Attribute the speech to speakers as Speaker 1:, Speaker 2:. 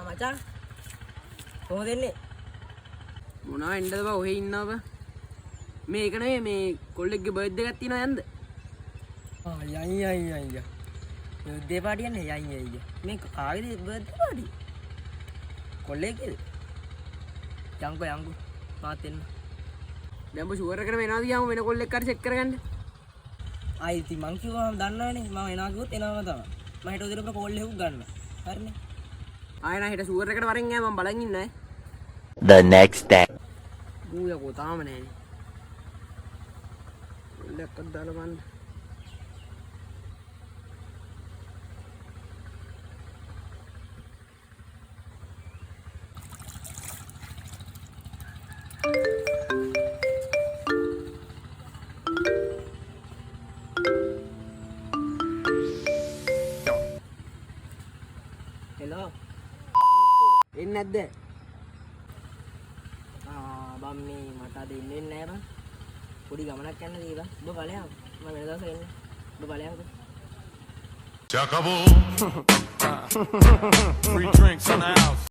Speaker 1: මචං කොහොමද එන්නේ?
Speaker 2: මොනවා එන්නද බා ඔහෙ ඉන්නව බා. මේක නෙවෙයි මේ කොල්ලෙක්ගේ බර්ත්ඩේ එකක් තියෙනවා යන්ද?
Speaker 1: යයි. බර්ත්ඩේ පාටි යන්නේ යයි. මේ කාගේද බර්ත්ඩේ පාටි? කොල්ලෙක්ගේද? යංගෝ මාත් එන්න.
Speaker 2: දැන් ඔබ ෂුවර් එකකට එනවා දියාම වෙන කොල්ලෙක් හරි චෙක් කරගන්න.
Speaker 1: ආයි ඉතින් මං කිව්වා මම දන්නවනේ මම එනවා කිව්වොත් එනවම තමයි. මම හිතුව උදේට කෝල් එකක් ගන්න. හරිනේ.
Speaker 2: ආයෙ නා හිට ෂුවර් එකකට වරෙන් යෑ මම බලන් ඉන්නවා.
Speaker 3: The next day.
Speaker 2: ඌයකෝ තාම නෑනේ. කොල්ලෙක්වත් දාලා බලන්න.
Speaker 1: හෙලෝ.
Speaker 2: එන්නේ නැද්ද?
Speaker 1: බම් මේ මට අද ඉන්න වෙන්නේ නැහැ බං. පොඩි ගමනක් යන්න දීලා. ඔබ බලයන්. මම වෙන දවසක එන්නේ. ඔබ බලයන්කෝ.
Speaker 4: Chacabo. Free drinks in the house.